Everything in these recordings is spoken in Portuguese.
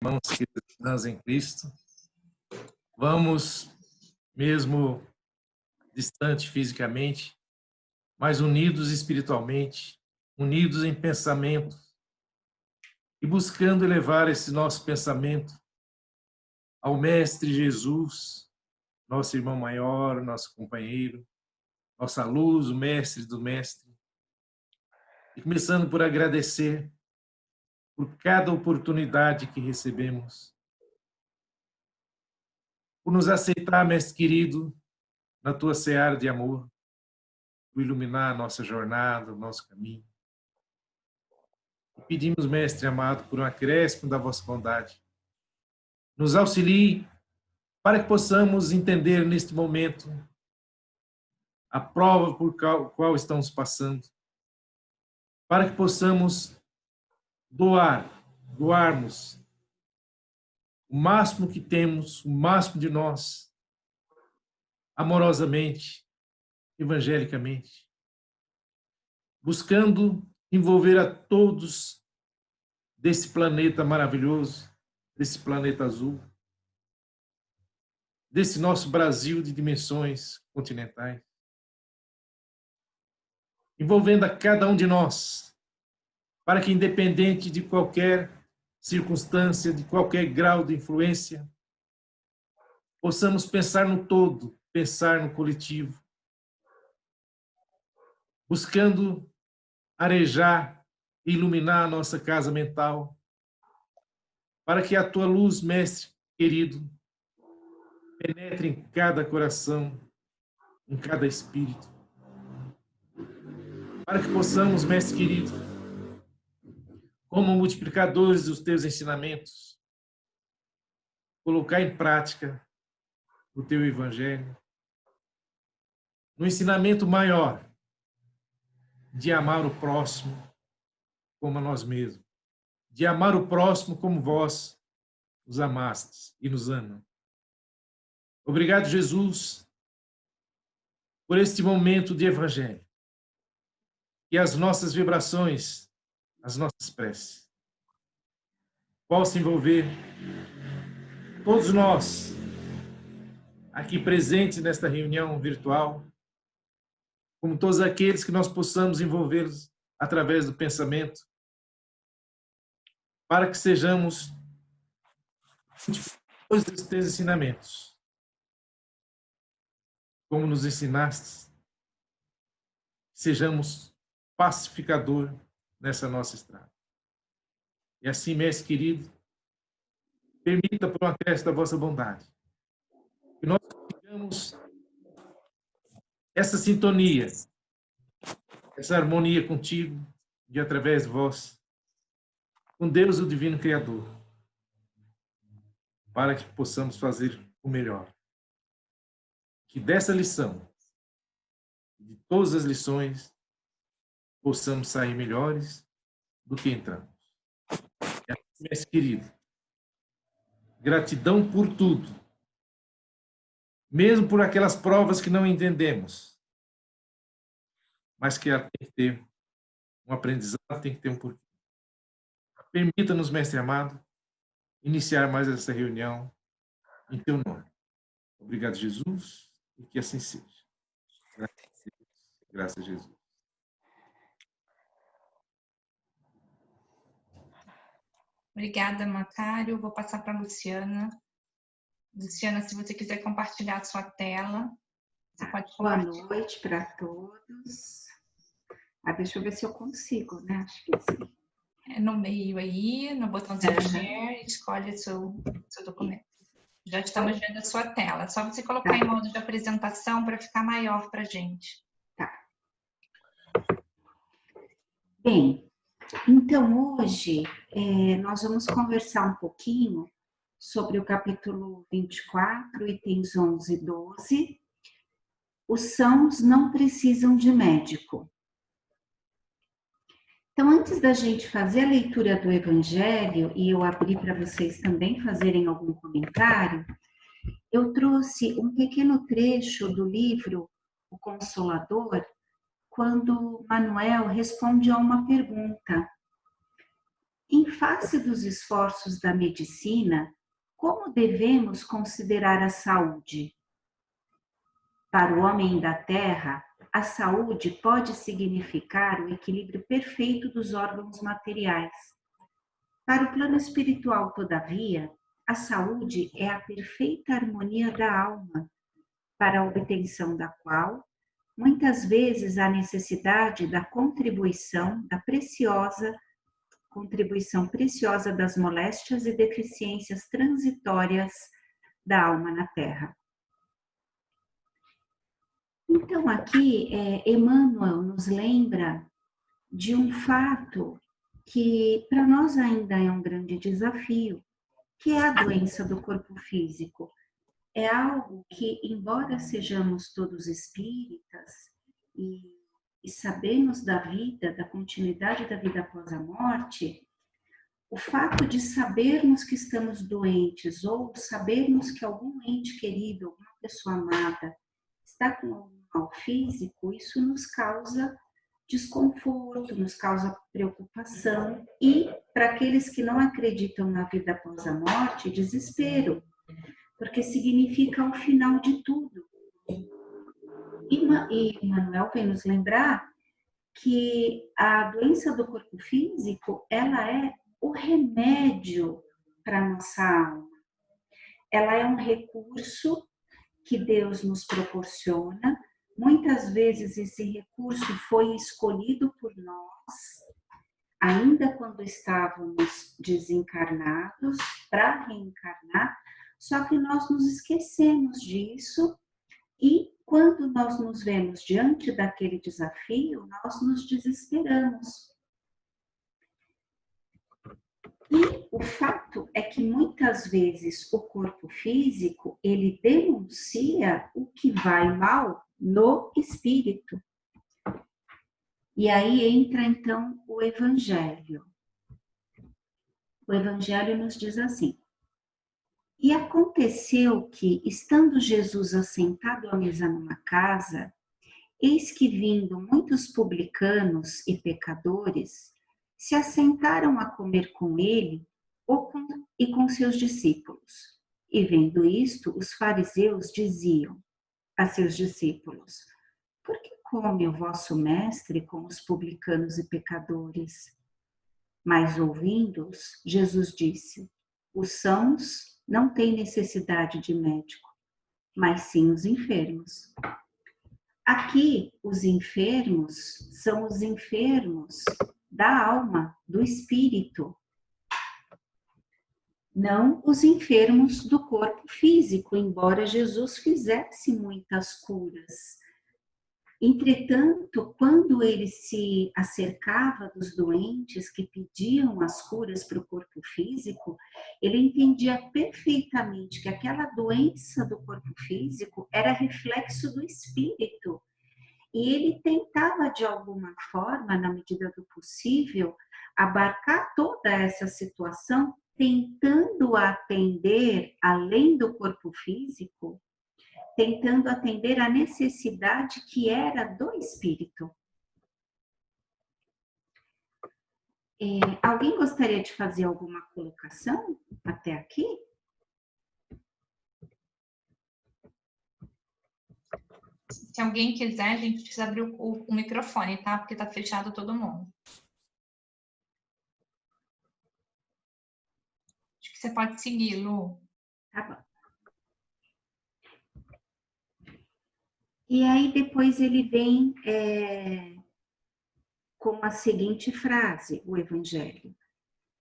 Irmãos e irmãs em Cristo, vamos, mesmo distante fisicamente, mas unidos espiritualmente, unidos em pensamento e buscando elevar esse nosso pensamento ao Mestre Jesus, nosso irmão maior, nosso companheiro, nossa luz, o Mestre do Mestre, e começando por agradecer por cada oportunidade que recebemos, por nos aceitar, Mestre querido, na tua seara de amor, por iluminar a nossa jornada, o nosso caminho. E pedimos, Mestre amado, por um acréscimo da vossa bondade. Nos auxilie para que possamos entender neste momento a prova por qual estamos passando, para que possamos doarmos o máximo que temos, o máximo de nós, amorosamente, evangelicamente, buscando envolver a todos desse planeta maravilhoso, desse planeta azul, desse nosso Brasil de dimensões continentais, envolvendo a cada um de nós, para que, independente de qualquer circunstância, de qualquer grau de influência, possamos pensar no todo, pensar no coletivo, buscando arejar e iluminar a nossa casa mental, para que a tua luz, Mestre querido, penetre em cada coração, em cada espírito, para que possamos, Mestre querido, como multiplicadores dos teus ensinamentos, colocar em prática o teu evangelho, no ensinamento maior de amar o próximo como a nós mesmos, de amar o próximo como vós os amastes e nos amam. Obrigado, Jesus, por este momento de evangelho, que as nossas vibrações, as nossas preces, possam envolver todos nós aqui presentes nesta reunião virtual, como todos aqueles que nós possamos envolvê-los através do pensamento, para que sejamos os teus ensinamentos, como nos ensinaste, sejamos pacificador nessa nossa estrada. E assim, Mestre querido, permita por um acréscimo da vossa bondade, que nós consigamos essa sintonia, essa harmonia contigo e através de vós, com Deus, o Divino Criador, para que possamos fazer o melhor. Que dessa lição, de todas as lições, possamos sair melhores do que entramos. E assim, Mestre querido, gratidão por tudo, mesmo por aquelas provas que não entendemos, mas que ela tem que ter um aprendizado, tem que ter um porquê. Permita-nos, Mestre amado, iniciar mais essa reunião em teu nome. Obrigado, Jesus, e que assim seja. Graças a Jesus. Obrigada, Macário. Vou passar para a Luciana. Luciana, se você quiser compartilhar a sua tela, você pode compartilhar. Boa noite para todos. Deixa eu ver se eu consigo, né? Acho que sim. É no meio aí, no botãozinho share, escolhe o seu documento. Já estamos vendo a sua tela. É só você colocar em modo de apresentação para ficar maior para a gente. Tá. Bem, então hoje nós vamos conversar um pouquinho sobre o capítulo 24, itens 11 e 12. Os sãos não precisam de médico. Então, antes da gente fazer a leitura do Evangelho, e eu abri para vocês também fazerem algum comentário, eu trouxe um pequeno trecho do livro O Consolador, quando Manuel responde a uma pergunta. Em face dos esforços da medicina, como devemos considerar a saúde? Para o homem da Terra, a saúde pode significar o equilíbrio perfeito dos órgãos materiais. Para o plano espiritual, todavia, a saúde é a perfeita harmonia da alma, para a obtenção da qual, muitas vezes, há necessidade da contribuição preciosa das moléstias e deficiências transitórias da alma na Terra. Então, aqui, Emmanuel nos lembra de um fato que para nós ainda é um grande desafio, que é a doença do corpo físico. É algo que, embora sejamos todos espíritas e sabemos da vida, da continuidade da vida após a morte, o fato de sabermos que estamos doentes ou sabermos que algum ente querido, alguma pessoa amada, está com algum mal físico, isso nos causa desconforto, nos causa preocupação e, para aqueles que não acreditam na vida após a morte, desespero, porque significa o final de tudo. E Manuel vem nos lembrar que a doença do corpo físico, ela é o remédio para a nossa alma. Ela é um recurso que Deus nos proporciona. Muitas vezes esse recurso foi escolhido por nós, ainda quando estávamos desencarnados, para reencarnar, só que nós nos esquecemos disso e quando nós nos vemos diante daquele desafio, nós nos desesperamos. E o fato é que muitas vezes o corpo físico, ele denuncia o que vai mal no espírito. E aí entra então o Evangelho. O Evangelho nos diz assim: e aconteceu que, estando Jesus assentado à mesa numa casa, eis que vindo muitos publicanos e pecadores, se assentaram a comer com ele e com seus discípulos. E vendo isto, os fariseus diziam a seus discípulos: por que come o vosso mestre com os publicanos e pecadores? Mas ouvindo-os, Jesus disse: os sãos não têm necessidade de médico, mas sim os enfermos. Aqui, os enfermos são os enfermos da alma, do espírito, não os enfermos do corpo físico, embora Jesus fizesse muitas curas. Entretanto, quando ele se acercava dos doentes que pediam as curas para o corpo físico, ele entendia perfeitamente que aquela doença do corpo físico era reflexo do espírito. E ele tentava, de alguma forma, na medida do possível, abarcar toda essa situação, tentando atender, além do corpo físico, tentando atender a necessidade que era do espírito. Alguém gostaria de fazer alguma colocação até aqui? Se alguém quiser, a gente precisa abrir o microfone, tá? Porque tá fechado todo mundo. Acho que você pode seguir, Lu. Tá bom. E aí depois ele vem com a seguinte frase, o Evangelho: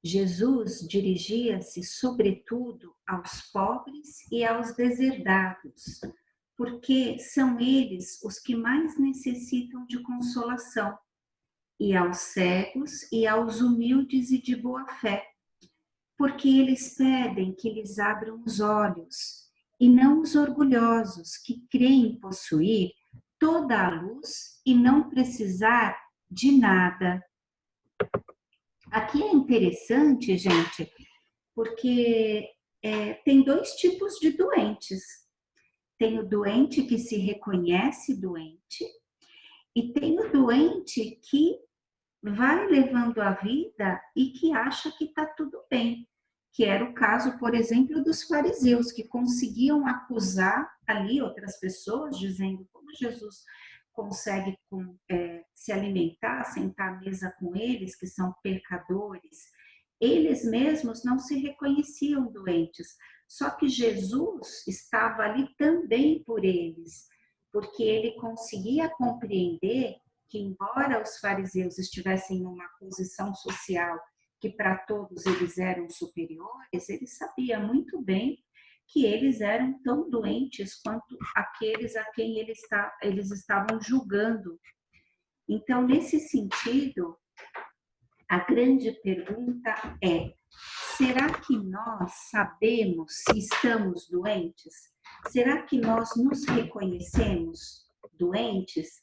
Jesus dirigia-se sobretudo aos pobres e aos deserdados, porque são eles os que mais necessitam de consolação, e aos cegos e aos humildes e de boa fé, porque eles pedem que lhes abram os olhos, e não os orgulhosos que creem possuir toda a luz e não precisar de nada. Aqui é interessante, gente, porque tem dois tipos de doentes. Tem o doente que se reconhece doente e tem o doente que vai levando a vida e que acha que está tudo bem. Que era o caso, por exemplo, dos fariseus, que conseguiam acusar ali outras pessoas, dizendo como Jesus consegue se alimentar, sentar à mesa com eles, que são pecadores. Eles mesmos não se reconheciam doentes, só que Jesus estava ali também por eles, porque ele conseguia compreender que, embora os fariseus estivessem numa posição social que para todos eles eram superiores, ele sabia muito bem que eles eram tão doentes quanto aqueles a quem eles estavam julgando. Então, nesse sentido, a grande pergunta é: será que nós sabemos se estamos doentes? Será que nós nos reconhecemos doentes?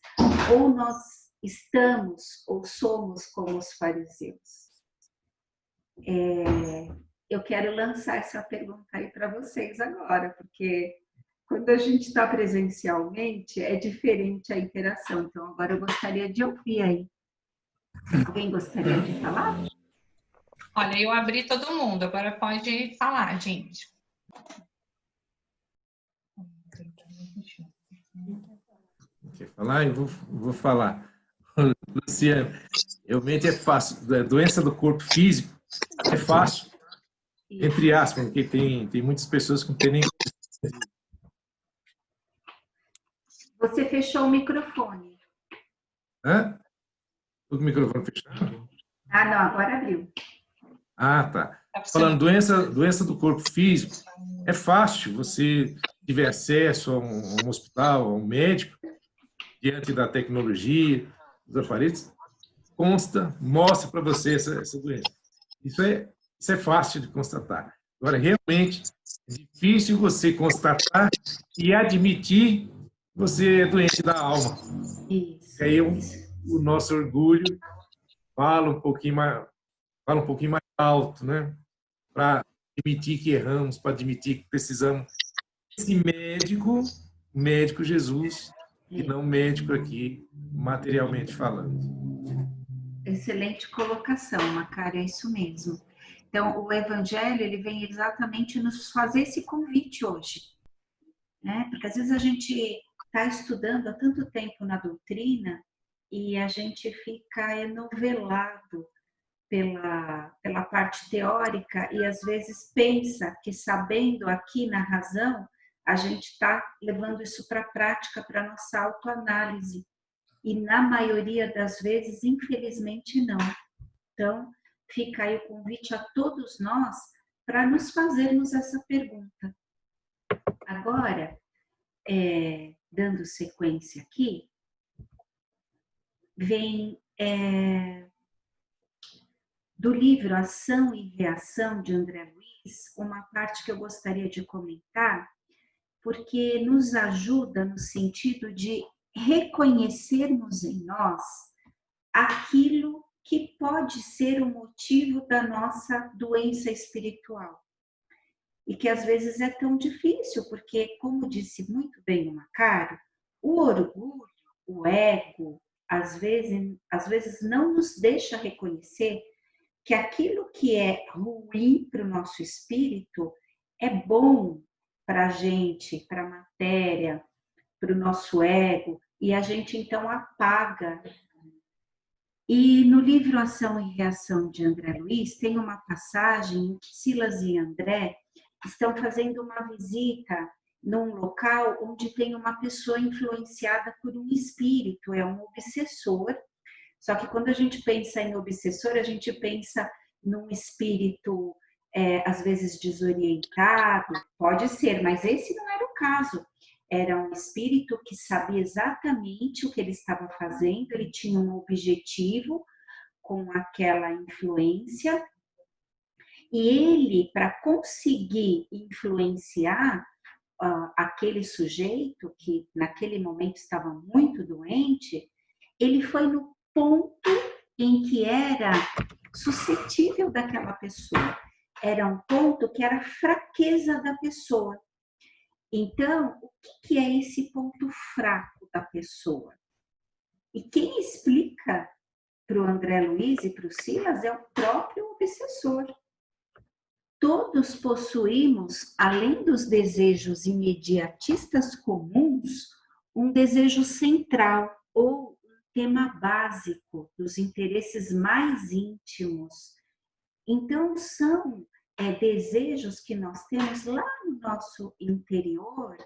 Ou nós estamos ou somos como os fariseus? Eu quero lançar essa pergunta aí para vocês agora, porque quando a gente está presencialmente é diferente a interação. Então, agora eu gostaria de ouvir aí. Alguém gostaria de falar? Olha, eu abri todo mundo, agora pode falar, gente. Quer falar? Eu vou falar. Luciano, realmente é fácil. A doença do corpo físico é fácil, entre aspas, porque tem muitas pessoas que não têm nem... Você fechou o microfone. Hã? O microfone fechado? Ah, não, agora abriu. Ah, tá. Falando doença do corpo físico, é fácil. Você tiver acesso a um hospital, a um médico, diante da tecnologia, dos aparelhos, consta, mostra para você essa doença. Isso é fácil de constatar. Agora, realmente, é difícil você constatar e admitir que você é doente da alma. Isso. E aí o nosso orgulho fala um pouquinho mais alto, né? Para admitir que erramos, para admitir que precisamos desse médico Jesus, e não médico aqui, materialmente falando. Excelente colocação, Macária, é isso mesmo. Então, o Evangelho, ele vem exatamente nos fazer esse convite hoje, né? Porque às vezes a gente está estudando há tanto tempo na doutrina e a gente fica enovelado pela parte teórica e às vezes pensa que sabendo aqui na razão, a gente está levando isso para a prática, para a nossa autoanálise. E na maioria das vezes, infelizmente, não. Então, fica aí o convite a todos nós para nos fazermos essa pergunta. Agora, dando sequência aqui, vem do livro Ação e Reação, de André Luiz, uma parte que eu gostaria de comentar, porque nos ajuda no sentido de reconhecermos em nós aquilo que pode ser o motivo da nossa doença espiritual. E que às vezes é tão difícil, porque, como disse muito bem o Macário, o orgulho, o ego, às vezes não nos deixa reconhecer que aquilo que é ruim para o nosso espírito é bom para a gente, para a matéria, para o nosso ego, e a gente então apaga. E no livro Ação e Reação, de André Luiz, tem uma passagem em que Silas e André estão fazendo uma visita num local onde tem uma pessoa influenciada por um espírito, é um obsessor. Só que quando a gente pensa em obsessor, a gente pensa num espírito, às vezes desorientado, pode ser, mas esse não era o caso. Era um espírito que sabia exatamente o que ele estava fazendo, ele tinha um objetivo com aquela influência, e ele, para conseguir influenciar aquele sujeito, que naquele momento estava muito doente, ele foi no ponto em que era suscetível daquela pessoa. Era um ponto que era a fraqueza da pessoa. Então, o que é esse ponto fraco da pessoa? E quem explica o André Luiz e para o Silas é o próprio obsessor. Todos possuímos, além dos desejos imediatistas comuns, um desejo central ou um tema básico dos interesses mais íntimos. Então, são desejos que nós temos lá no nosso interior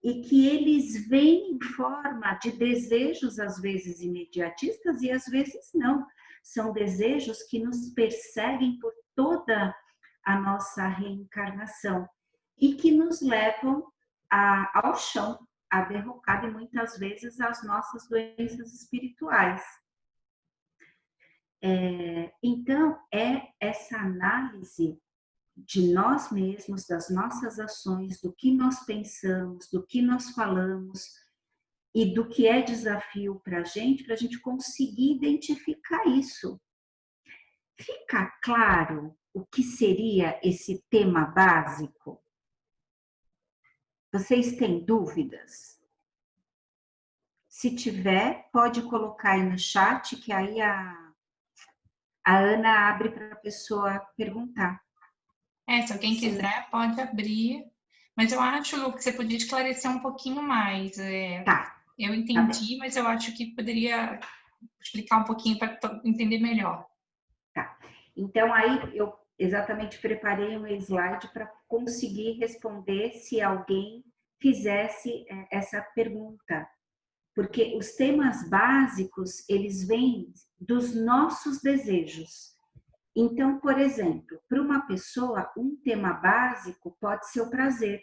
e que eles vêm em forma de desejos, às vezes imediatistas e às vezes não. São desejos que nos perseguem por toda a nossa reencarnação e que nos levam ao chão, à derrocada e muitas vezes às nossas doenças espirituais. Então, é essa análise de nós mesmos, das nossas ações, do que nós pensamos, do que nós falamos e do que é desafio para a gente conseguir identificar isso. Fica claro o que seria esse tema básico? Vocês têm dúvidas? Se tiver, pode colocar aí no chat, que aí a Ana abre para a pessoa perguntar. Se alguém quiser, pode abrir. Mas eu acho, Lu, que você podia esclarecer um pouquinho mais. Tá. Eu entendi, mas eu acho que poderia explicar um pouquinho para entender melhor. Tá. Então, aí eu exatamente preparei um slide para conseguir responder se alguém fizesse essa pergunta. Porque os temas básicos, eles vêm dos nossos desejos. Então, por exemplo, para uma pessoa, um tema básico pode ser o prazer.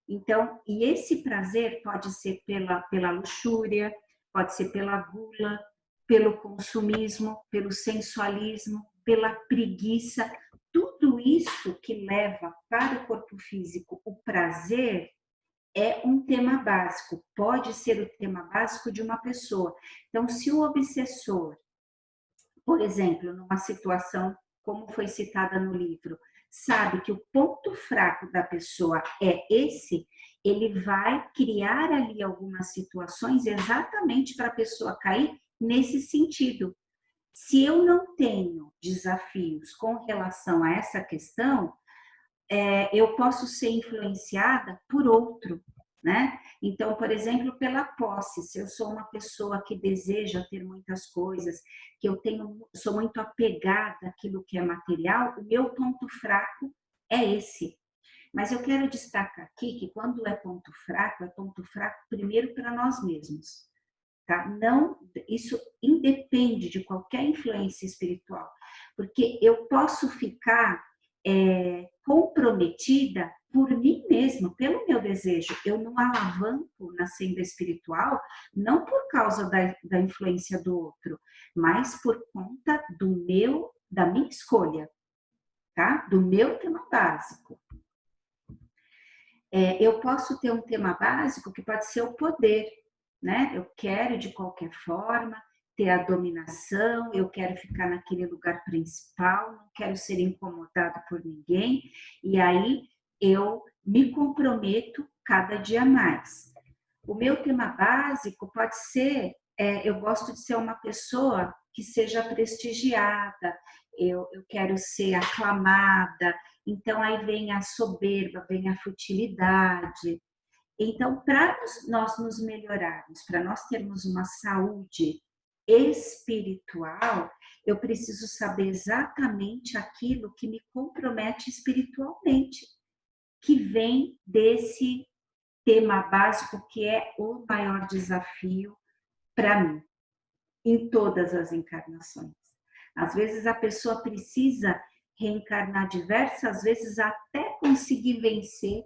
Então, e esse prazer pode ser pela luxúria, pode ser pela gula, pelo consumismo, pelo sensualismo, pela preguiça. Tudo isso que leva para o corpo físico o prazer é um tema básico, pode ser o tema básico de uma pessoa. Então, se o obsessor, por exemplo, numa situação como foi citada no livro, sabe que o ponto fraco da pessoa é esse, ele vai criar ali algumas situações exatamente para a pessoa cair nesse sentido. Se eu não tenho desafios com relação a essa questão, eu posso ser influenciada por outro, né? Então, por exemplo, pela posse, se eu sou uma pessoa que deseja ter muitas coisas, que sou muito apegada àquilo que é material, o meu ponto fraco é esse. Mas eu quero destacar aqui que quando é ponto fraco primeiro para nós mesmos, tá? Não, isso independe de qualquer influência espiritual, porque eu posso ficar comprometida por mim mesma, pelo meu desejo. Eu não alavanco na senda espiritual, não por causa da influência do outro, mas por conta da minha escolha, tá? Do meu tema básico. Eu posso ter um tema básico que pode ser o poder, né? Eu quero, de qualquer forma, ter a dominação, eu quero ficar naquele lugar principal, não quero ser incomodado por ninguém, e aí eu me comprometo cada dia mais. O meu tema básico pode ser, eu gosto de ser uma pessoa que seja prestigiada, eu quero ser aclamada, então aí vem a soberba, vem a futilidade. Então, para nós nos melhorarmos, para nós termos uma saúde espiritual, eu preciso saber exatamente aquilo que me compromete espiritualmente, que vem desse tema básico que é o maior desafio para mim, em todas as encarnações. Às vezes a pessoa precisa reencarnar diversas vezes até conseguir vencer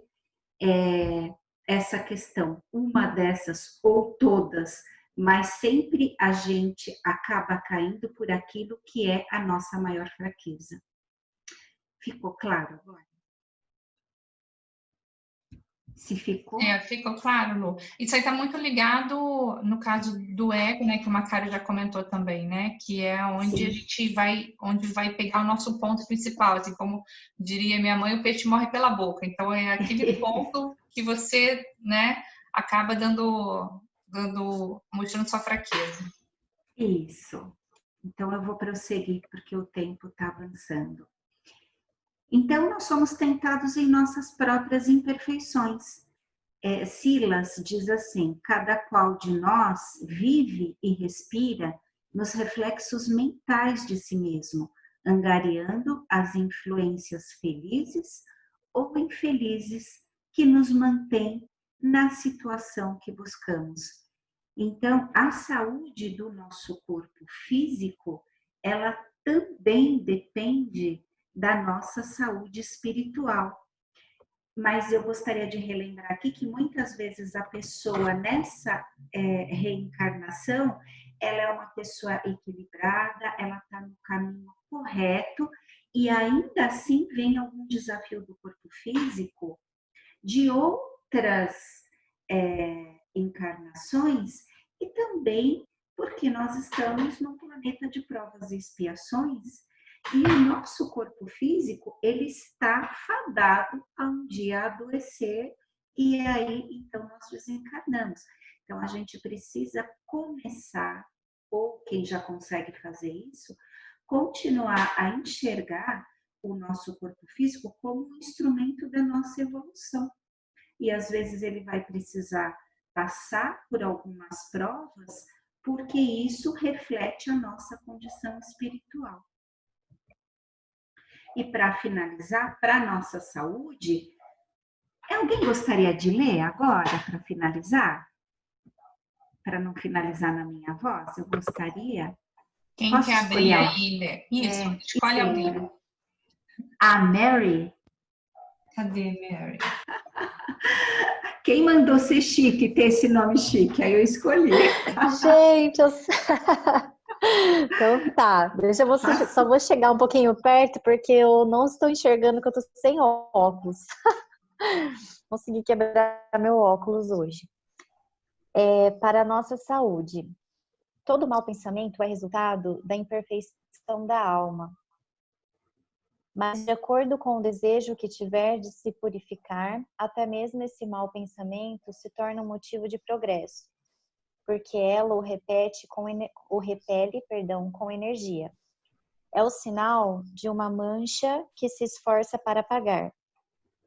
essa questão, uma dessas ou todas, mas sempre a gente acaba caindo por aquilo que é a nossa maior fraqueza. Ficou claro agora? Se ficou? Ficou claro, Lu. Isso aí está muito ligado no caso do ego, né, que o Macário já comentou também, né, que é onde Sim. A gente vai pegar o nosso ponto principal, assim como diria minha mãe, o peixe morre pela boca. Então é aquele ponto que você, né, acaba mostrando sua fraqueza. Isso. Então, eu vou prosseguir, porque o tempo está avançando. Então, nós somos tentados em nossas próprias imperfeições. Silas diz assim: cada qual de nós vive e respira nos reflexos mentais de si mesmo, angariando as influências felizes ou infelizes que nos mantêm na situação que buscamos. Então, a saúde do nosso corpo físico, ela também depende da nossa saúde espiritual. Mas eu gostaria de relembrar aqui que muitas vezes a pessoa nessa reencarnação, ela é uma pessoa equilibrada, ela está no caminho correto, e ainda assim vem algum desafio do corpo físico de outras encarnações, e também porque nós estamos num planeta de provas e expiações, e o nosso corpo físico, ele está fadado a um dia adoecer, e aí, então, nós desencarnamos. Então, a gente precisa começar, ou quem já consegue fazer isso, continuar a enxergar o nosso corpo físico como um instrumento da nossa evolução. E às vezes ele vai precisar passar por algumas provas, porque isso reflete a nossa condição espiritual. E para finalizar, para a nossa saúde, alguém gostaria de ler agora, para finalizar? Para não finalizar na minha voz, eu gostaria. Quem Posso quer abrir escolher? aí, né? Isso, escolhe alguém. A Mary. Cadê, Mary? Quem mandou ser chique, ter esse nome chique? Aí eu escolhi. Gente, então tá, deixa eu só vou chegar um pouquinho perto, porque eu não estou enxergando que eu tô sem óculos. Consegui quebrar meu óculos hoje. Para a nossa saúde, todo mau pensamento é resultado da imperfeição da alma. Mas de acordo com o desejo que tiver de se purificar, até mesmo esse mau pensamento se torna um motivo de progresso, porque ela o repele com energia. É o sinal de uma mancha que se esforça para apagar.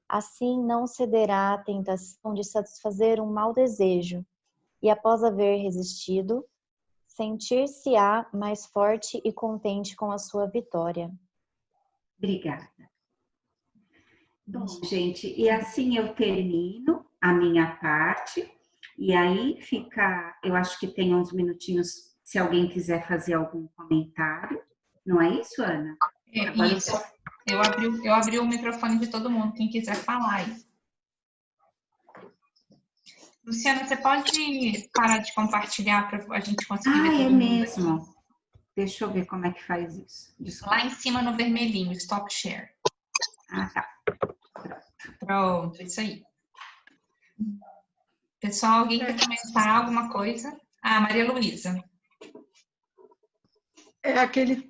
Assim não cederá à tentação de satisfazer um mau desejo, e após haver resistido, sentir-se-á mais forte e contente com a sua vitória. Obrigada. Bom, gente, e assim eu termino a minha parte, e aí fica, eu acho que tem uns minutinhos, se alguém quiser fazer algum comentário, não é isso, Ana? Isso, eu abri o microfone de todo mundo, quem quiser falar aí. Luciana, você pode parar de compartilhar para a gente conseguir ver todo mundo? Mesmo. Aqui? Deixa eu ver como é que faz isso. Desculpa. Lá em cima no vermelhinho, Stop Share. Tá. Pronto, isso aí. Pessoal, alguém quer comentar alguma coisa? Maria Luísa. É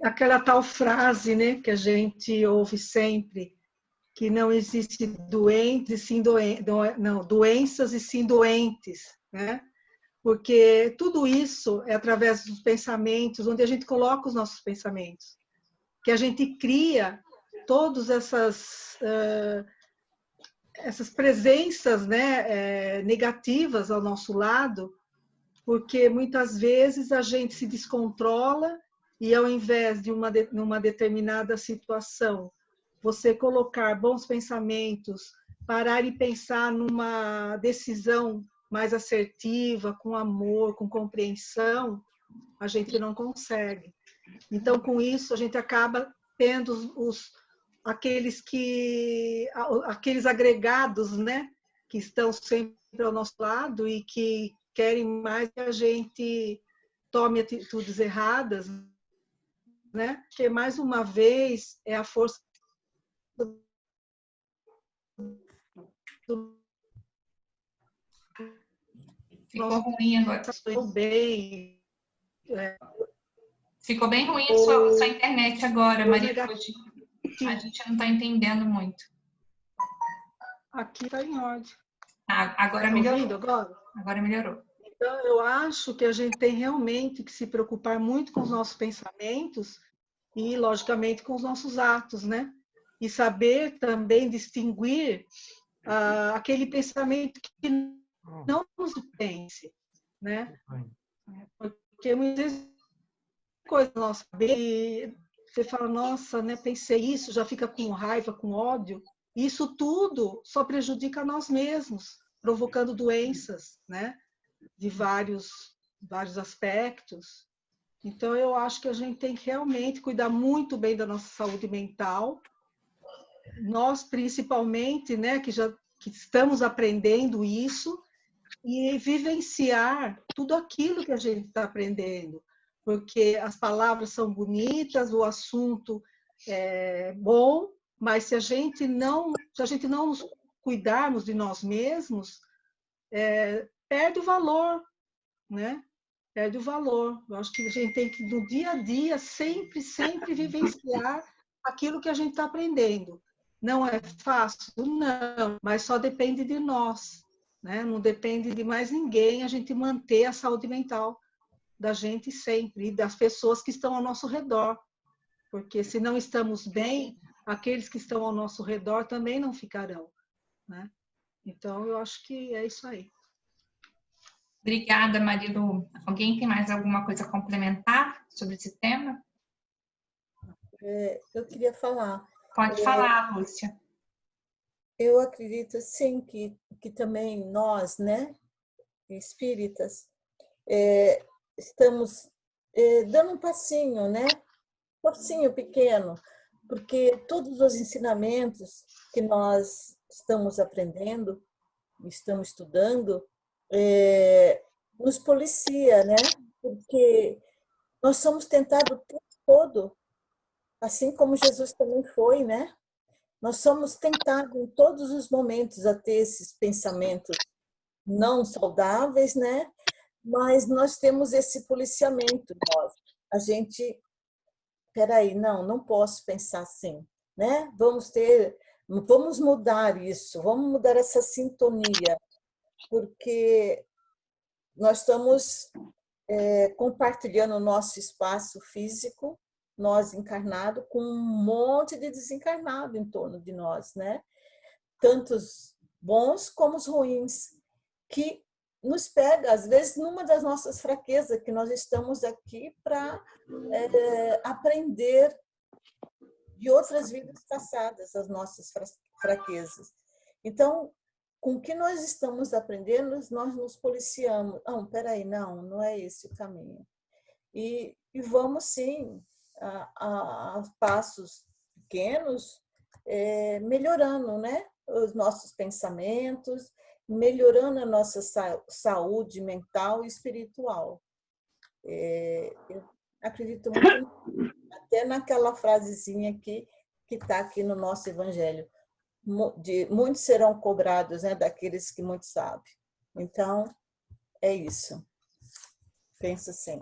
aquela tal frase, né, que a gente ouve sempre, que não existe doenças e sim doentes, né? Porque tudo isso é através dos pensamentos, onde a gente coloca os nossos pensamentos, que a gente cria todas essas presenças, né, negativas ao nosso lado, porque muitas vezes a gente se descontrola e ao invés de numa determinada situação, você colocar bons pensamentos, parar e pensar numa decisão mais assertiva, com amor, com compreensão, a gente não consegue. Então, com isso, a gente acaba tendo aqueles agregados, né, que estão sempre ao nosso lado e que querem mais que a gente tome atitudes erradas, né? Porque, mais uma vez, é a força do Ficou ruim agora. Bem, Ficou bem ruim a sua internet agora, Maria. A gente não está entendendo muito. Aqui está em ordem. Agora melhorou. Agora? Agora melhorou. Então, eu acho que a gente tem realmente que se preocupar muito com os nossos pensamentos e, logicamente, com os nossos atos, né? E saber também distinguir aquele pensamento que não nos pense, né? Porque muitas vezes coisa nossa e você fala, nossa, né, pensei isso, já fica com raiva, com ódio. Isso tudo só prejudica nós mesmos, provocando doenças, né? De vários aspectos. Então, eu acho que a gente tem que realmente cuidar muito bem da nossa saúde mental. Nós, principalmente, né, que estamos aprendendo isso, e vivenciar tudo aquilo que a gente está aprendendo. Porque as palavras são bonitas, o assunto é bom, mas se a gente não nos cuidarmos de nós mesmos, perde o valor, né? Perde o valor. Eu acho que a gente tem que, no dia a dia, sempre vivenciar aquilo que a gente está aprendendo. Não é fácil? Não, mas só depende de nós, né? Não depende de mais ninguém a gente manter a saúde mental da gente sempre, e das pessoas que estão ao nosso redor. Porque se não estamos bem, aqueles que estão ao nosso redor também não ficarão, né? Então, eu acho que é isso aí. Obrigada, Marilu. Alguém tem mais alguma coisa a complementar sobre esse tema? Eu queria falar. Pode falar, Lúcia. Eu acredito, sim, que também nós, né, espíritas, estamos dando um passinho, né? Um passinho pequeno, porque todos os ensinamentos que nós estamos aprendendo, estamos estudando, nos policia, né? Porque nós somos tentados o tempo todo, assim como Jesus também foi, né? Nós somos tentados em todos os momentos a ter esses pensamentos não saudáveis, né? Mas nós temos esse policiamento. A gente, peraí, não posso pensar assim, né? Vamos mudar isso, vamos mudar essa sintonia, porque nós estamos compartilhando o nosso espaço físico, nós encarnados, com um monte de desencarnado em torno de nós, né? Tantos bons como os ruins, que nos pega, às vezes, numa das nossas fraquezas, que nós estamos aqui para aprender de outras vidas passadas, as nossas fraquezas. Então, com o que nós estamos aprendendo, nós nos policiamos. Peraí, não é esse o caminho. E vamos, sim, a passos pequenos, melhorando, né? Os nossos pensamentos, melhorando a nossa saúde mental e espiritual. Eu acredito muito até naquela frasezinha que está aqui no nosso Evangelho. Muitos serão cobrados, né, daqueles que muito sabem. Então, é isso. Penso assim.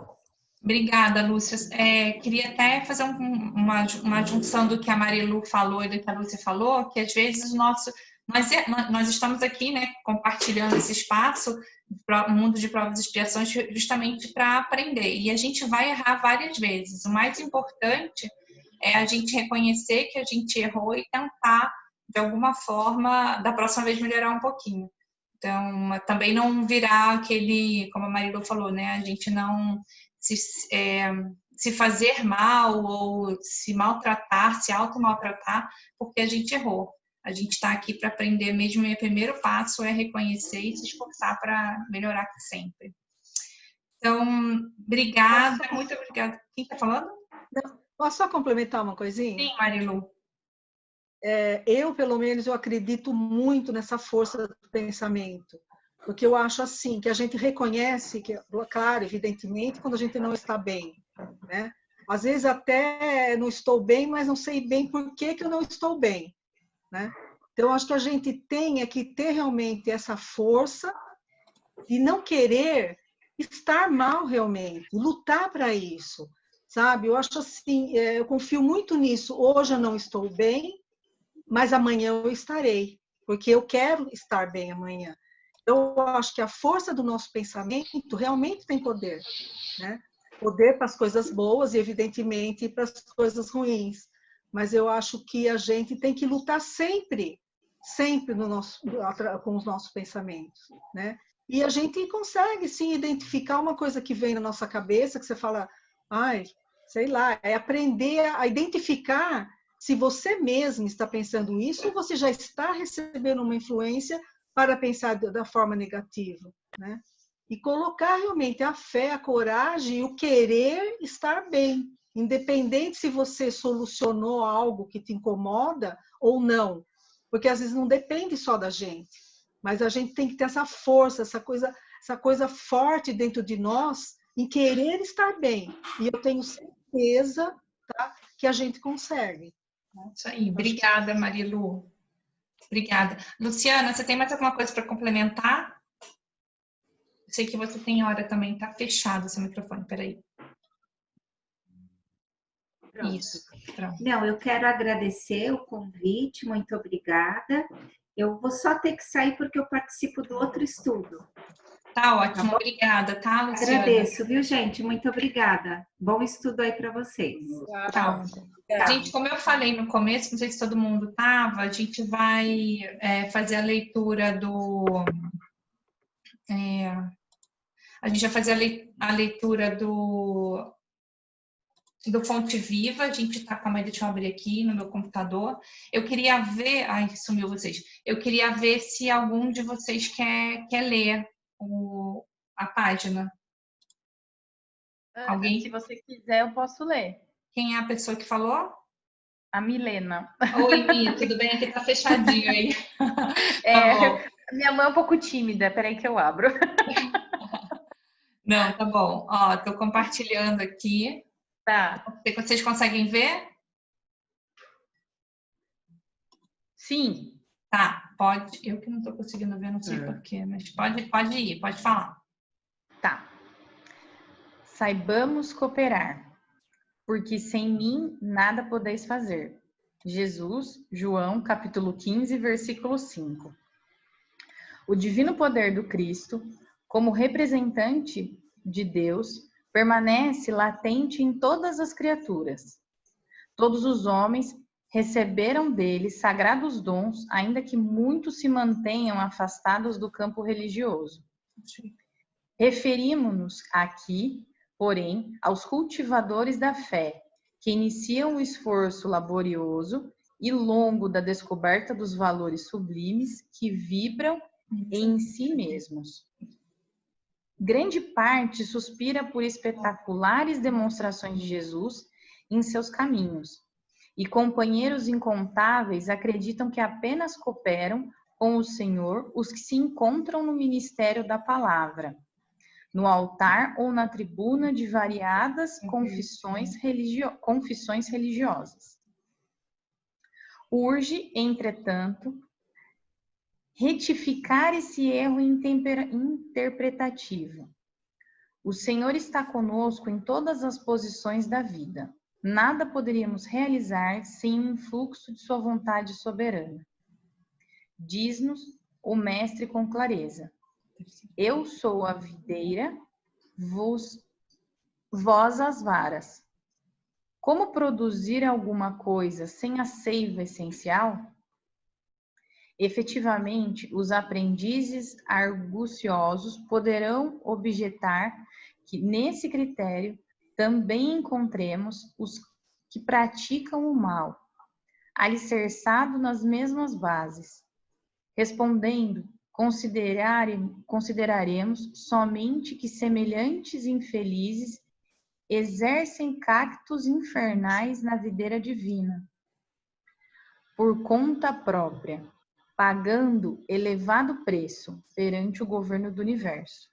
Obrigada, Lúcia. Queria até fazer uma junção do que a Marilu falou e do que a Lúcia falou, que às vezes nós estamos aqui, né, compartilhando esse espaço, o mundo de provas e expiações, justamente para aprender. E a gente vai errar várias vezes. O mais importante é a gente reconhecer que a gente errou e tentar, de alguma forma, da próxima vez melhorar um pouquinho. Então, também não virar aquele, como a Marilu falou, né, a gente não se fazer mal ou se maltratar, se auto-maltratar, porque a gente errou. A gente está aqui para aprender mesmo, e o primeiro passo é reconhecer e se esforçar para melhorar sempre. Então, obrigada, muito obrigada. Quem está falando? Posso só complementar uma coisinha? Sim, Marilu. Eu, pelo menos, eu acredito muito nessa força do pensamento. Porque eu acho assim, que a gente reconhece, que, claro, evidentemente, quando a gente não está bem, né? Às vezes até não estou bem, mas não sei bem por que eu não estou bem, né? Então, eu acho que a gente tem que ter realmente essa força de não querer estar mal realmente, lutar para isso, sabe? Eu acho assim, eu confio muito nisso. Hoje eu não estou bem, mas amanhã eu estarei, porque eu quero estar bem amanhã. Eu acho que a força do nosso pensamento realmente tem poder, né? Poder para as coisas boas e, evidentemente, para as coisas ruins. Mas eu acho que a gente tem que lutar sempre, sempre com os nossos pensamentos, né? E a gente consegue, sim, identificar uma coisa que vem na nossa cabeça, que você fala, ai, sei lá, é aprender a identificar se você mesmo está pensando isso ou você já está recebendo uma influência para pensar da forma negativa, né? E colocar realmente a fé, a coragem e o querer estar bem, independente se você solucionou algo que te incomoda ou não, porque às vezes não depende só da gente, mas a gente tem que ter essa força, essa coisa forte dentro de nós em querer estar bem. E eu tenho certeza, tá, que a gente consegue. Isso aí. Obrigada, Marilu. Obrigada. Luciana, você tem mais alguma coisa para complementar? Eu sei que você tem hora também, tá fechado seu microfone, peraí. Pronto. Isso, pronto. Não, eu quero agradecer o convite, muito obrigada. Eu vou só ter que sair porque eu participo do outro estudo. Tá ótimo, obrigada, tá, Luciana? Agradeço, viu, gente? Muito obrigada. Bom estudo aí para vocês. Tá. Gente, como eu falei no começo, não sei se todo mundo estava, a gente vai fazer a leitura do... a gente vai fazer a leitura do Fonte Viva. A gente tá, calma aí, deixa eu abrir aqui no meu computador. Eu queria ver... Ai, sumiu vocês. Eu queria ver se algum de vocês quer ler a página. Alguém? Se você quiser, eu posso ler. Quem é a pessoa que falou? A Milena. Oi, Mi, tudo bem? Aqui tá fechadinho aí. Minha mãe é um pouco tímida, peraí que eu abro. Não, tá bom. Ó, tô compartilhando aqui. Tá. Vocês conseguem ver? Sim. Tá, pode. Eu que não tô conseguindo ver, não sei porquê, mas pode ir, pode falar. Tá. Saibamos cooperar, porque sem mim nada podeis fazer. Jesus, João, capítulo 15, versículo 5. O divino poder do Cristo, como representante de Deus, permanece latente em todas as criaturas. Todos os homens receberam dele sagrados dons, ainda que muitos se mantenham afastados do campo religioso. Referimos-nos aqui, porém, aos cultivadores da fé, que iniciam o esforço laborioso e longo da descoberta dos valores sublimes que vibram em si mesmos. Grande parte suspira por espetaculares demonstrações de Jesus em seus caminhos, e companheiros incontáveis acreditam que apenas cooperam com o Senhor os que se encontram no ministério da palavra, no altar ou na tribuna de variadas confissões religiosas. Urge, entretanto, retificar esse erro interpretativo. O Senhor está conosco em todas as posições da vida. Nada poderíamos realizar sem um influxo de sua vontade soberana. Diz-nos o Mestre com clareza: eu sou a videira, vós as varas. Como produzir alguma coisa sem a seiva essencial? Efetivamente, os aprendizes arguciosos poderão objetar que, nesse critério, também encontremos os que praticam o mal, alicerçado nas mesmas bases. Respondendo, consideraremos somente que semelhantes infelizes exercem cactos infernais na videira divina, por conta própria, pagando elevado preço perante o governo do universo.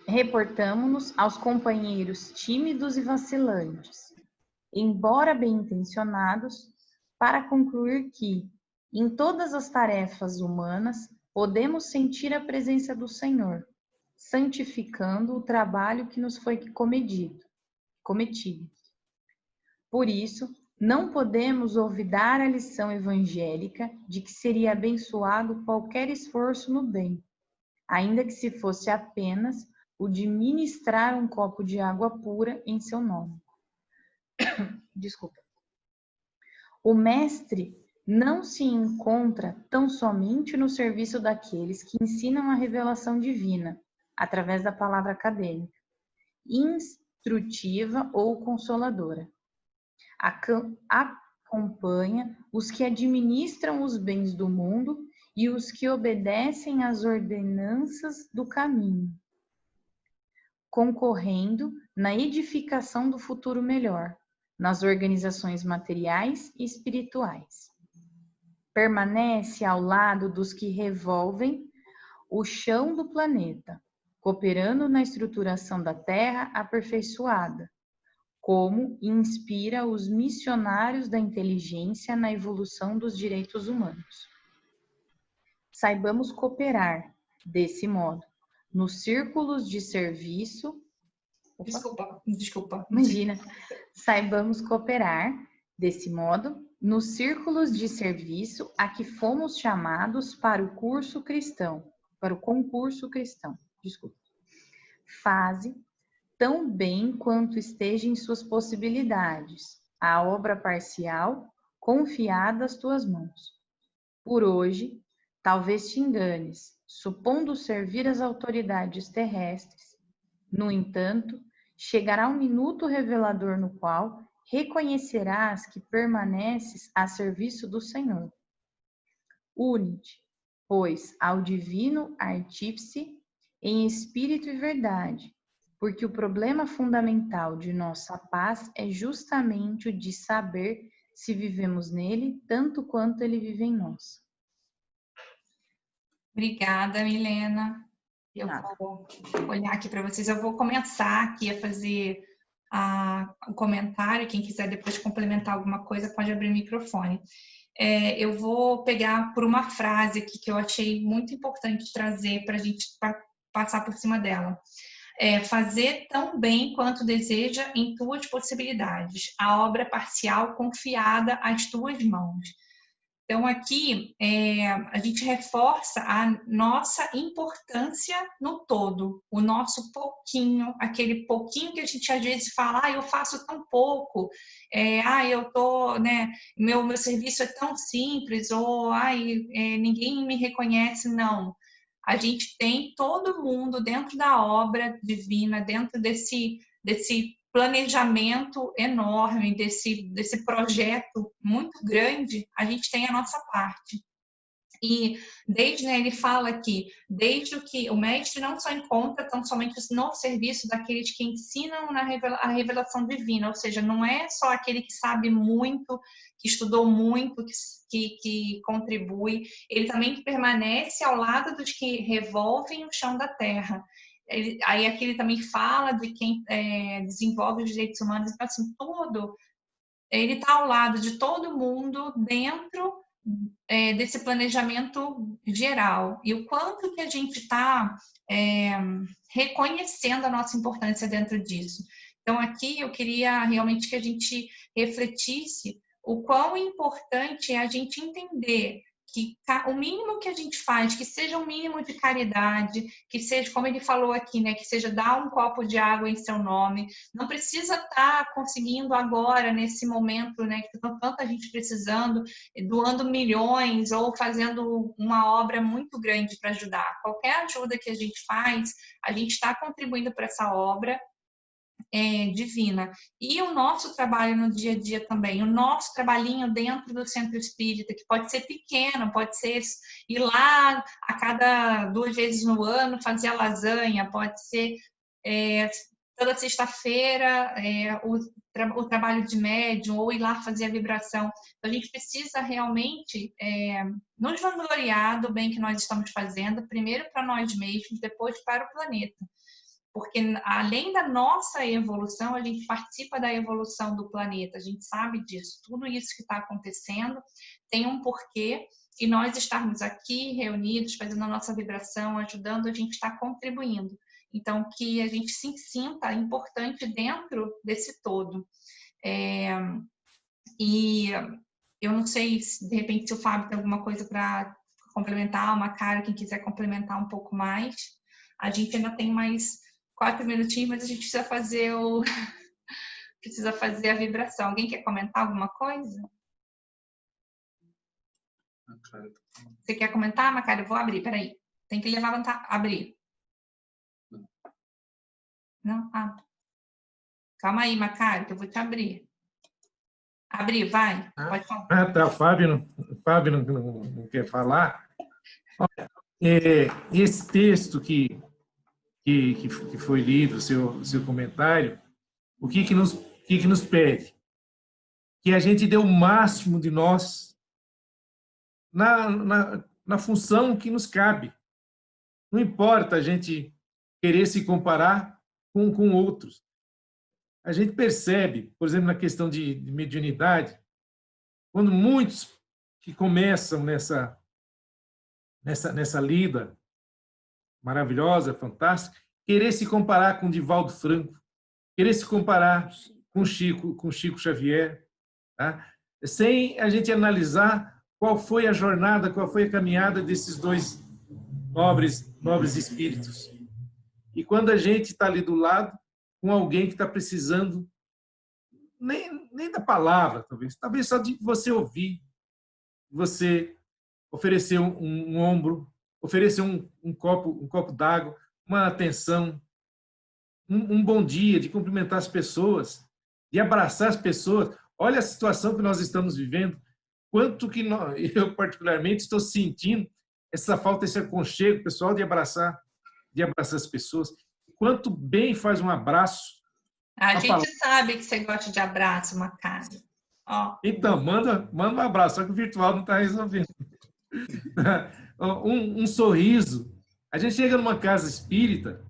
Reportamo-nos aos companheiros tímidos e vacilantes, embora bem-intencionados, para concluir que, em todas as tarefas humanas, podemos sentir a presença do Senhor, santificando o trabalho que nos foi cometido. Por isso, não podemos olvidar a lição evangélica de que seria abençoado qualquer esforço no bem, ainda que se fosse apenas o de ministrar um copo de água pura em seu nome. Desculpa. O mestre não se encontra tão somente no serviço daqueles que ensinam a revelação divina, através da palavra acadêmica, instrutiva ou consoladora. Acompanha os que administram os bens do mundo e os que obedecem às ordenanças do caminho, concorrendo na edificação do futuro melhor, nas organizações materiais e espirituais. Permanece ao lado dos que revolvem o chão do planeta, cooperando na estruturação da Terra aperfeiçoada, como inspira os missionários da inteligência na evolução dos direitos humanos. Saibamos cooperar, desse modo, nos círculos de serviço. Desculpa. Imagina. Saibamos cooperar, desse modo, nos círculos de serviço a que fomos chamados para o concurso cristão. Faze tão bem quanto esteja em suas possibilidades a obra parcial confiada às tuas mãos. Por hoje, talvez te enganes, supondo servir as autoridades terrestres. No entanto, chegará um minuto revelador no qual reconhecerás que permaneces a serviço do Senhor. Une-te, pois, ao divino artífice em espírito e verdade, porque o problema fundamental de nossa paz é justamente o de saber se vivemos nele tanto quanto ele vive em nós. Obrigada, Milena. Eu vou olhar aqui para vocês. Eu vou começar aqui a fazer o comentário. Quem quiser depois complementar alguma coisa pode abrir o microfone. Eu vou pegar por uma frase aqui que eu achei muito importante trazer para a gente passar por cima dela. Fazer tão bem quanto deseja em tuas possibilidades, a obra parcial confiada às tuas mãos. Então, aqui, a gente reforça a nossa importância no todo, o nosso pouquinho, aquele pouquinho que a gente às vezes fala, eu faço tão pouco, eu tô, né, meu serviço é tão simples, ou, ninguém me reconhece, não. A gente tem todo mundo dentro da obra divina, dentro desse planejamento enorme, desse projeto muito grande, a gente tem a nossa parte. E ele fala aqui, desde que o mestre não só encontra tão somente no serviço daqueles que ensinam a revelação divina, ou seja, não é só aquele que sabe muito, que estudou muito, que contribui, ele também permanece ao lado dos que revolvem o chão da terra. Aí aqui ele também fala de quem desenvolve os direitos humanos, então assim, ele está ao lado de todo mundo dentro desse planejamento geral, e o quanto que a gente está reconhecendo a nossa importância dentro disso. Então aqui eu queria realmente que a gente refletisse o quão importante é a gente entender que o mínimo que a gente faz, que seja um mínimo de caridade, que seja, como ele falou aqui, né, que seja dar um copo de água em seu nome, não precisa estar conseguindo agora, nesse momento, né, que tem tanta gente precisando, doando milhões ou fazendo uma obra muito grande para ajudar. Qualquer ajuda que a gente faz, a gente está contribuindo para essa obra divina. E o nosso trabalho no dia a dia também, o nosso trabalhinho dentro do centro espírita, que pode ser pequeno, pode ser ir lá a cada 2 vezes no ano fazer a lasanha, pode ser toda sexta-feira o trabalho de médium, ou ir lá fazer a vibração. Então, a gente precisa realmente nos vangloriar do bem que nós estamos fazendo, primeiro para nós mesmos, depois para o planeta. Porque além da nossa evolução, a gente participa da evolução do planeta, a gente sabe disso. Tudo isso que está acontecendo tem um porquê, e nós estarmos aqui reunidos, fazendo a nossa vibração, ajudando, a gente está contribuindo. Então, que a gente se sinta importante dentro desse todo. E eu não sei se, de repente, se o Fábio tem alguma coisa para complementar, uma cara, quem quiser complementar um pouco mais. A gente ainda tem mais 4 minutinhos, mas a gente precisa fazer precisa fazer a vibração. Alguém quer comentar alguma coisa? Você quer comentar, Macário? Eu vou abrir, peraí. Tem que levantar, abrir. Não? Ah. Calma aí, Macário, que eu vou te abrir. Abrir, vai. Pode falar. Tá. O Fábio não quer falar. Olha, esse texto que foi lido, o seu comentário, o que nos pede? Que a gente dê o máximo de nós na função que nos cabe. Não importa a gente querer se comparar com outros. A gente percebe, por exemplo, na questão de mediunidade, quando muitos que começam nessa lida maravilhosa, fantástica, querer se comparar com Divaldo Franco, querer se comparar com Chico Xavier, tá? Sem a gente analisar qual foi a jornada, qual foi a caminhada desses dois nobres espíritos. E quando a gente está ali do lado com alguém que está precisando nem da palavra, talvez só de você ouvir, você oferecer um ombro, oferecer um copo d'água, uma atenção, um bom dia, de cumprimentar as pessoas, de abraçar as pessoas. Olha a situação que nós estamos vivendo, quanto que eu particularmente estou sentindo essa falta, esse aconchego pessoal de abraçar as pessoas. Quanto bem faz um abraço. A gente sabe que você gosta de abraço, Macário. Então, manda um abraço, só que o virtual não está resolvendo. Um sorriso. A gente chega numa casa espírita,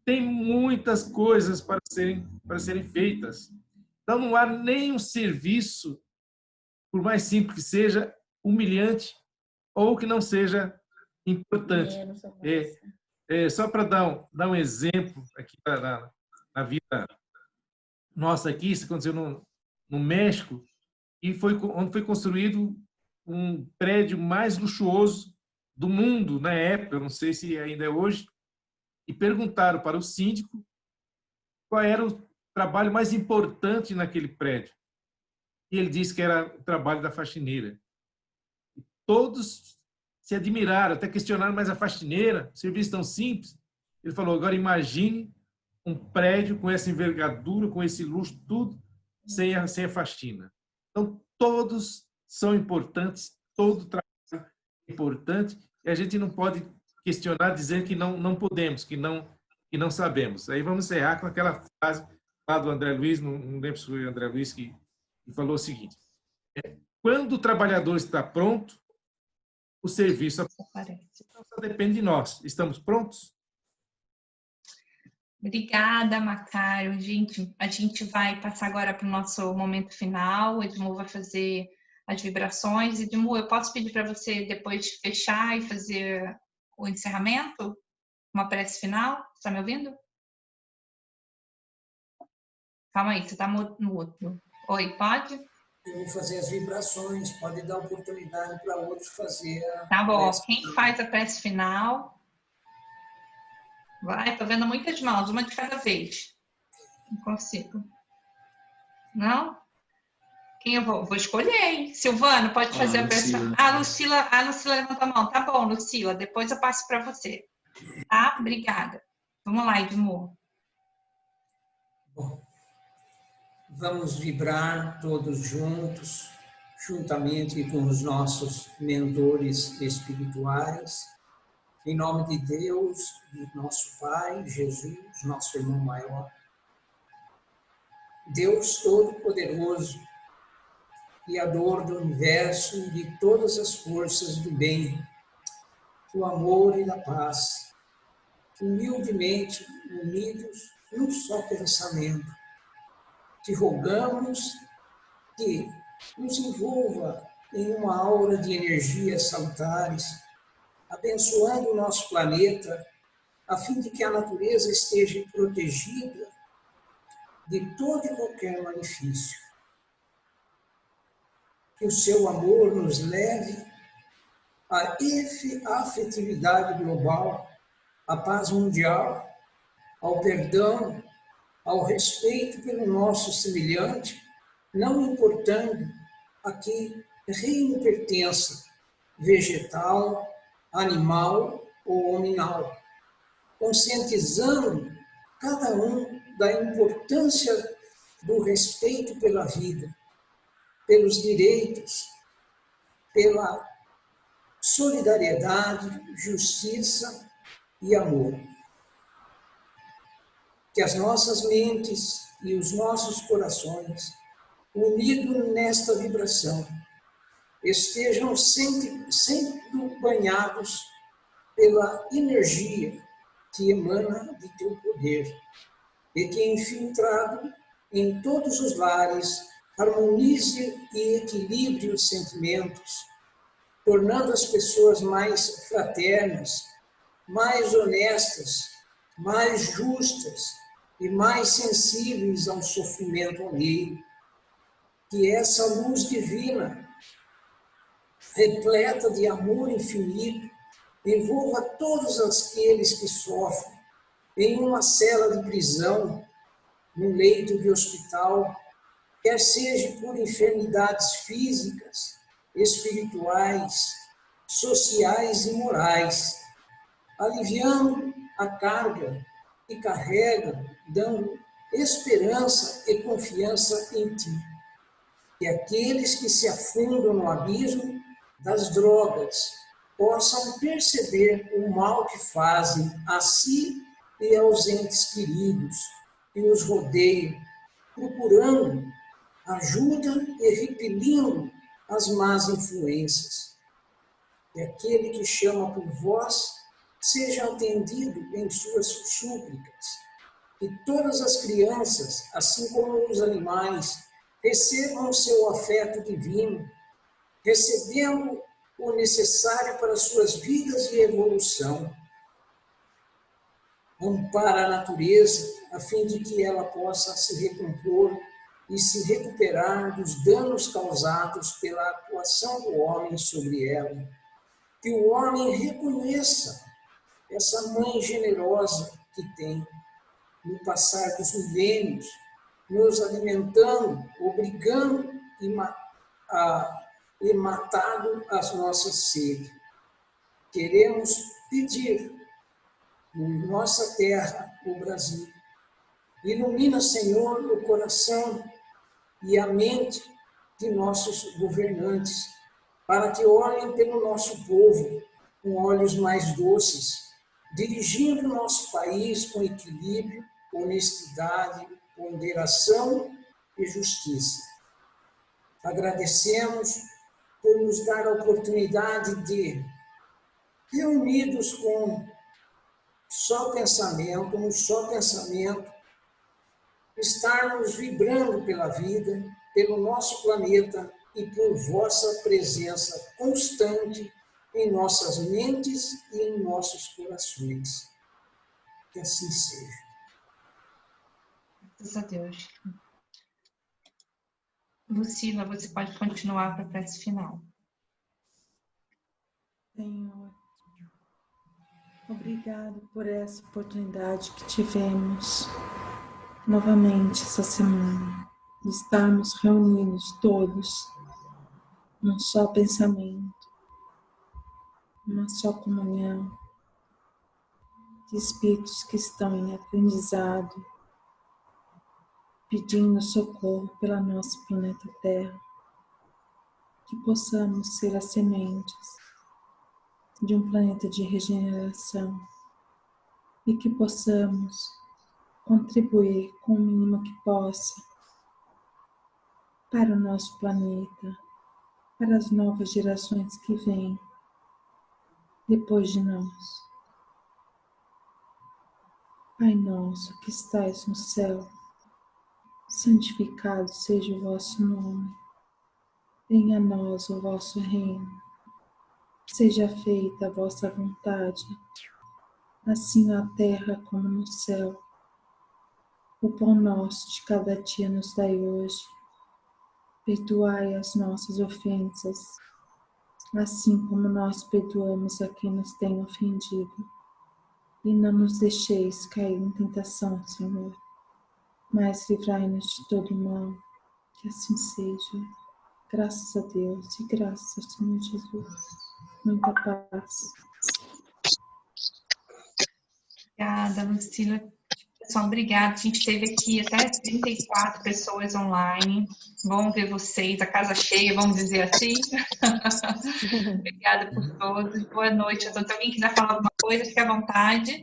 tem muitas coisas para serem feitas. Então, não há nenhum serviço, por mais simples que seja, humilhante ou que não seja importante. Só para dar um exemplo aqui na vida nossa aqui, isso aconteceu no México, e onde foi construído um prédio mais luxuoso do mundo na época, eu não sei se ainda é hoje, e perguntaram para o síndico qual era o trabalho mais importante naquele prédio. E ele disse que era o trabalho da faxineira. E todos se admiraram, até questionaram, mas a faxineira, serviço tão simples. Ele falou, agora imagine um prédio com essa envergadura, com esse luxo, tudo, sem a faxina. Então, todos são importantes, todo trabalho é importante, e a gente não pode questionar, dizer que não podemos, que não sabemos. Aí vamos encerrar com aquela frase lá do André Luiz, não lembro se foi o André Luiz que falou o seguinte, quando o trabalhador está pronto, o serviço aparece. Então, só depende de nós. Estamos prontos? Obrigada, Macário. Gente, a gente vai passar agora para o nosso momento final. O Edmu vai fazer as vibrações. Edmu, eu posso pedir para você depois fechar e fazer o encerramento? Uma prece final? Está me ouvindo? Calma aí, você está mudo. Oi, pode? Eu vou fazer as vibrações, pode dar oportunidade para outros fazer a Tá bom, prece quem final. faz a prece final? Vai, tô vendo muitas mãos, uma de cada vez. Não consigo. Não? Quem eu vou? Vou escolher, hein? Silvano, pode fazer a prece final. A Lucila levantou a mão. Tá bom, Lucila, depois eu passo para você. Tá? Obrigada. Vamos lá, Edmu. Bom, vamos vibrar todos juntos, juntamente com os nossos mentores espirituais, em nome de Deus, de nosso Pai, Jesus, nosso irmão maior. Deus Todo-Poderoso, Criador do Universo e de todas as forças do bem, do amor e da paz, humildemente unidos num só pensamento, te rogamos que nos envolva em uma aura de energias salutares, abençoando o nosso planeta, a fim de que a natureza esteja protegida de todo e qualquer malefício. que o seu amor nos leve à afetividade global, à paz mundial, ao perdão, ao respeito pelo nosso semelhante, não importando a que reino pertença, vegetal, animal ou hominal, conscientizando cada um da importância do respeito pela vida, pelos direitos, pela solidariedade, justiça e amor. Que as nossas mentes e os nossos corações, unidos nesta vibração, estejam sempre banhados pela energia que emana de teu poder e que, infiltrado em todos os lares, harmonize e equilibre os sentimentos, tornando as pessoas mais fraternas, mais honestas, mais justas e mais sensíveis ao sofrimento alheio. Que essa luz divina, repleta de amor infinito, envolva todos aqueles que sofrem em uma cela de prisão, num leito de hospital, quer seja por enfermidades físicas, espirituais, sociais e morais, aliviando a carga que carrega, dando esperança e confiança em ti. Que aqueles que se afundam no abismo das drogas possam perceber o mal que fazem a si e aos entes queridos que os rodeiam, procurando ajuda e repelindo as más influências. Que aquele que chama por vós seja atendido em suas súplicas. Que todas as crianças, assim como os animais, recebam o seu afeto divino, recebendo o necessário para suas vidas e evolução. Ampara a natureza, a fim de que ela possa se recompor e se recuperar dos danos causados pela atuação do homem sobre ela. Que o homem reconheça essa mãe generosa que tem, no passar dos milênios, nos alimentando, obrigando e matado as nossas sedes. Queremos pedir, em nossa terra, o Brasil, ilumina, Senhor, o coração e a mente de nossos governantes, para que olhem pelo nosso povo com olhos mais doces, dirigindo o nosso país com equilíbrio, honestidade, ponderação e justiça. Agradecemos por nos dar a oportunidade de, reunidos com um só pensamento, estarmos vibrando pela vida, pelo nosso planeta e por vossa presença constante em nossas mentes e em nossos corações. Que assim seja. Graças a Deus. Lucila, você pode continuar para a prece final. Senhor, obrigado por essa oportunidade que tivemos novamente essa semana, de estarmos reunidos todos num só pensamento, uma só comunhão, de espíritos que estão em aprendizado, pedindo socorro pela nossa planeta Terra, que possamos ser as sementes de um planeta de regeneração e que possamos contribuir com o mínimo que possa para o nosso planeta, para as novas gerações que vêm depois de nós. Pai nosso que estais no céu, santificado seja o vosso nome. Venha a nós o vosso reino. Seja feita a vossa vontade, assim na terra como no céu. O pão nosso de cada dia nos dai hoje. Perdoai as nossas ofensas, assim como nós perdoamos a quem nos tem ofendido. E não nos deixeis cair em tentação, Senhor, mas livrai-nos de todo mal. Que assim seja. Graças a Deus e graças ao Senhor Jesus. Muita paz. Obrigada, Lucila. Pessoal, obrigada. A gente teve aqui até 34 pessoas online. Bom ver vocês, a casa cheia, vamos dizer assim. Obrigada por todos. Boa noite a todos. Se alguém quiser falar alguma coisa, fique à vontade.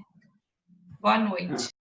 Boa noite.